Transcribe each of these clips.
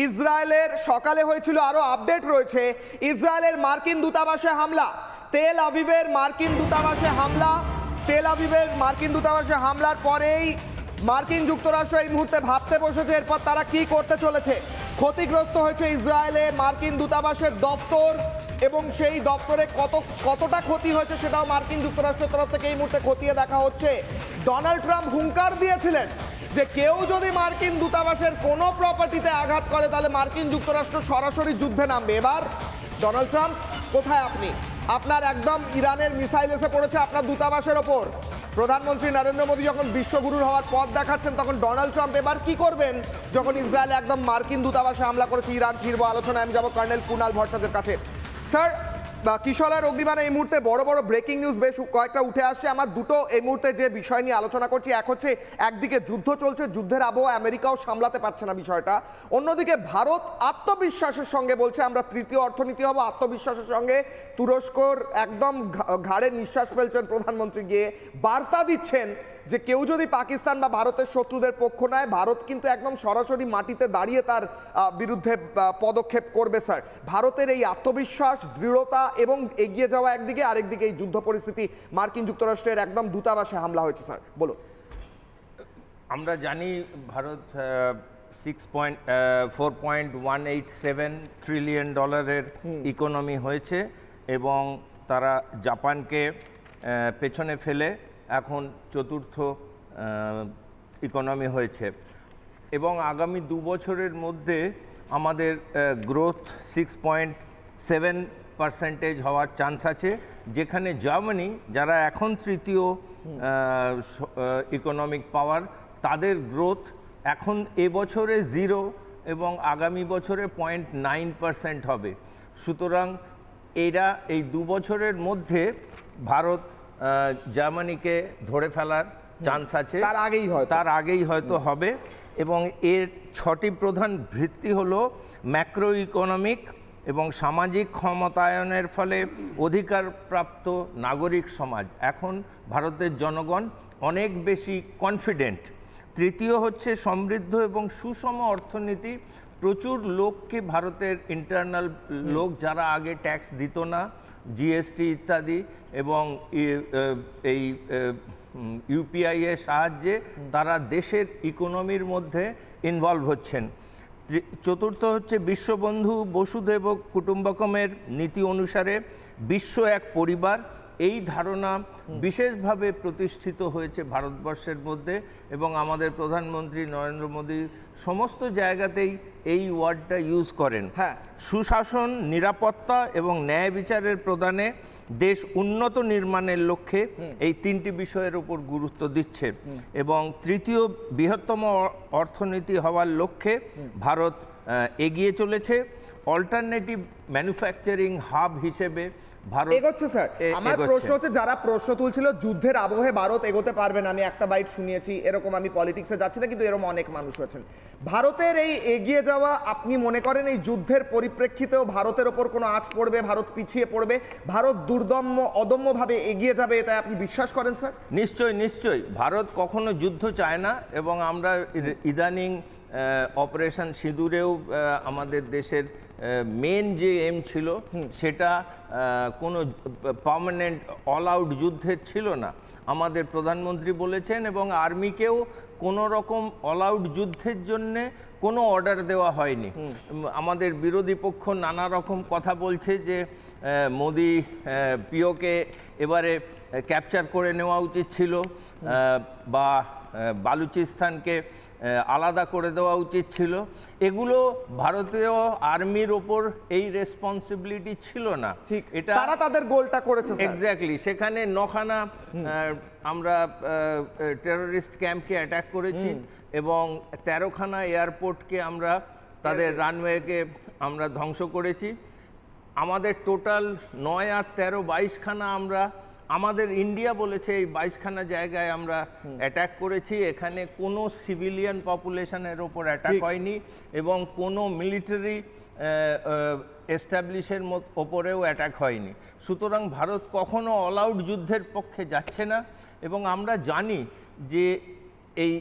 ইসরায়েলের সকালে হয়েছিল, আরো আপডেট রয়েছে, ইসরায়েলের মার্কিন দূতাবাসে হামলা, তেল আভিভের মার্কিন দূতাবাসে হামলা, তেল আভিভের মার্কিন দূতাবাসে হামলার পরেই মার্কিন যুক্তরাষ্ট্র এই মুহূর্তে ভাবতে বসেছে এরপর তারা কি করতে চলেছে। ক্ষতিগ্রস্ত হয়েছে ইসরায়েলে মার্কিন দূতাবাসের দপ্তর, এবং সেই দপ্তরে কতটা ক্ষতি হয়েছে সেটাও মার্কিন যুক্তরাষ্ট্রের তরফ থেকে এই মুহূর্তে খতিয়ে দেখা হচ্ছে। ডোনাল্ড ট্রাম্প হুঙ্কার দিয়েছিলেন যে কেউ যদি মার্কিন দূতাবাসের কোনো প্রপার্টিতে আঘাত করে তাহলে মার্কিন যুক্তরাষ্ট্র সরাসরি যুদ্ধে নামবে। এবার ডোনাল্ড ট্রাম্প কোথায়? আপনি আপনার একদম ইরানের মিসাইল এসে পড়েছে আপনার দূতাবাসের ওপর। প্রধানমন্ত্রী নরেন্দ্র মোদী যখন বিশ্বগুরুর হওয়ার পথ দেখাচ্ছেন তখন ডোনাল্ড ট্রাম্প এবার কি করবেন যখন ইসরায়েল একদম মার্কিন দূতাবাসে হামলা করেছে? ইরান ফিরবো আলোচনায়, আমি যাবো কর্নেল কুনাল ভট্টাচার্যের কাছে। স্যার, কিশোরের অগ্নিবাণে এই মুহূর্তে বড় বড় ব্রেকিং নিউজ বেশ কয়েকটা উঠে আসছে। আমার দুটো এই মুহূর্তে যে বিষয় নিয়ে আলোচনা করছি, এক হচ্ছে একদিকে যুদ্ধ চলছে, যুদ্ধের আবহ আমেরিকাও সামলাতে পারছে না বিষয়টা, অন্যদিকে ভারত আত্মবিশ্বাসের সঙ্গে বলছে আমরা তৃতীয় অর্থনীতি হব, আত্মবিশ্বাসের সঙ্গে তুরস্কর একদম ঘাড়ে নিঃশ্বাস ফেলছেন প্রধানমন্ত্রী, গিয়ে বার্তা দিচ্ছেন যে কেউ যদি পাকিস্তান বা ভারতের শত্রুদের পক্ষ নেয় ভারত কিন্তু একদম সরাসরি মাটিতে দাঁড়িয়ে তার বিরুদ্ধে পদক্ষেপ করবে। স্যার, ভারতের এই আত্মবিশ্বাস, দৃঢ়তা এবং এগিয়ে যাওয়া একদিকে, আরেকদিকে এই যুদ্ধ পরিস্থিতি, মার্কিন যুক্তরাষ্ট্রের একদম দূতাবাসে হামলা হয়েছে। স্যার বলুন। আমরা জানি ভারত 4.187 ট্রিলিয়ন ডলারের ইকোনমি হয়েছে এবং তারা জাপানকে পেছনে ফেলে এখন চতুর্থ ইকোনমি হয়েছে এবং আগামী 2 বছরের মধ্যে আমাদের গ্রোথ 6.7% হওয়ার চান্স আছে, যেখানে জার্মানি যারা এখন তৃতীয় ইকোনমিক পাওয়ার, তাদের গ্রোথ এখন এবছরে 0 এবং আগামী বছরে 0.9% হবে। সুতরাং এরা এই 2 বছরের মধ্যে ভারত জার্মানিকে ধরে ফেলার চান্স আছে, তার আগেই হয়তো হবে। এবং এর 6টি প্রধান ভিত্তি হলো ম্যাক্রো ইকোনমিক এবং সামাজিক ক্ষমতায়নের ফলে অধিকারপ্রাপ্ত নাগরিক সমাজ। এখন ভারতের জনগণ অনেক বেশি কনফিডেন্ট। তৃতীয় হচ্ছে সমৃদ্ধ এবং সুষম অর্থনীতি। প্রচুর লোককে, ভারতের ইন্টারনাল লোক যারা আগে ট্যাক্স দিত না, জিএসটি ইত্যাদি এবং এই ইউপিআই এর সাহায্যে তারা দেশের ইকোনমির মধ্যে ইনভলভ হচ্ছেন। চতুর্থ হচ্ছে বিশ্ববন্ধু বসুধৈব কুটুম্বকমের নীতি অনুসারে বিশ্ব এক পরিবার, এই ধারণা বিশেষভাবে প্রতিষ্ঠিত হয়েছে ভারতবর্ষের মধ্যে এবং আমাদের প্রধানমন্ত্রী নরেন্দ্র মোদী সমস্ত জায়গাতেই এই ওয়ার্ডটা ইউজ করেন। হ্যাঁ, সুশাসন, নিরাপত্তা এবং ন্যায় বিচারের প্রদানে দেশ উন্নত নির্মাণের লক্ষ্যে এই 3টি বিষয়ের উপর গুরুত্ব দিচ্ছে এবং তৃতীয় বৃহত্তম অর্থনীতি হওয়ার লক্ষ্যে ভারত এগিয়ে চলেছে। অল্টারনেটিভ ম্যানুফ্যাকচারিং হাব হিসেবে ভারত এগোচ্ছে। স্যার, আমার প্রশ্ন হচ্ছে, যারা প্রশ্ন তুলছিল যুদ্ধের আবহে ভারত এগোতে পারবে না, আমি একটা বাইট শুনিয়েছি, এরকম আমি পলিটিক্সে যাচ্ছি না, কিন্তু এরকম অনেক মানুষ আছেন। ভারতের এই এগিয়ে যাওয়া, আপনি মনে করেন এই যুদ্ধের পরিপ্রেক্ষিতেও ভারতের ওপর কোনো আঁচ পড়বে, ভারত পিছিয়ে পড়বে, ভারত অদম্যভাবে এগিয়ে যাবে, তাই আপনি বিশ্বাস করেন? স্যার নিশ্চয়ই, নিশ্চয়ই। ভারত কখনো যুদ্ধ চায় না এবং আমরা ইদানিং অপারেশন সিঁদুরেও আমাদের দেশের মেন যে এম ছিল সেটা কোনো পার্মানেন্ট অল আউট যুদ্ধের ছিল না। আমাদের প্রধানমন্ত্রী বলেছেন এবং আর্মিকেও কোনো রকম অল আউট যুদ্ধের জন্যে কোনো অর্ডার দেওয়া হয়নি। আমাদের বিরোধী পক্ষ নানা রকম কথা বলছে যে মোদি পিওকে এবারে ক্যাপচার করে নেওয়া উচিত ছিল বা বালুচিস্তানকে আলাদা করে দেওয়া উচিত ছিল। এগুলো ভারতীয় আর্মির ওপর এই রেসপন্সিবিলিটি ছিল না। ঠিক, এটা তারা তাদের গোলটা করেছে। এক্স্যাক্টলি, সেখানে 9খানা আমরা টেররিস্ট ক্যাম্পকে অ্যাটাক করেছি এবং 13খানা এয়ারপোর্টকে আমরা তাদের রানওয়েকে আমরা ধ্বংস করেছি। আমাদের টোটাল 9 আর 13 22খানা আমরা, আমাদের ইন্ডিয়া বলেছে এই 22খানা জায়গায় আমরা অ্যাটাক করেছি। এখানে কোনো সিভিলিয়ান পপুলেশনের ওপর অ্যাটাক হয়নি এবং কোনো মিলিটারি এস্টাবলিশের ওপরেও অ্যাটাক হয়নি। সুতরাং ভারত কখনো অল আউট যুদ্ধের পক্ষে যাচ্ছে না এবং আমরা জানি যে এই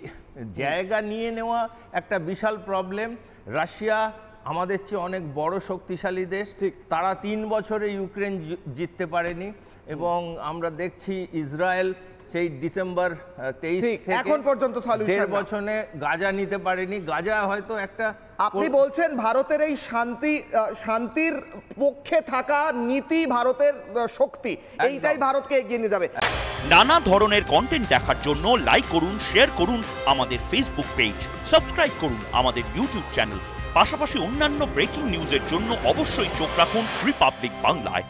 জায়গা নিয়ে নেওয়া একটা বিশাল প্রবলেম। রাশিয়া আমাদের চেয়ে অনেক বড় শক্তিশালী দেশ, ঠিক। তারা 3 বছরে ইউক্রেন জিততে পারেনি এবং আমরা দেখছি ইসরায়েল সেই ডিসেম্বর 23 ঠিক, থেকে এখন পর্যন্ত solution 1.5 না। বছরে গাজা নিতে পারেনি। গাজা হয়তো একটা আপনি বলছেন ভারতের এই শান্তির পক্ষে থাকা নীতি ভারতের শক্তি, এইটাই ভারতকে এগিয়ে নিয়ে যাবে। নানা ধরনের কন্টেন্ট দেখার জন্য লাইক করুন, শেয়ার করুন আমাদের ফেসবুক পেজ, সাবস্ক্রাইব করুন আমাদের ইউটিউব চ্যানেল। পাশাপাশি অন্যান্য ব্রেকিং নিউজের জন্য অবশ্যই চোখ রাখুন রিপাবলিক বাংলায়।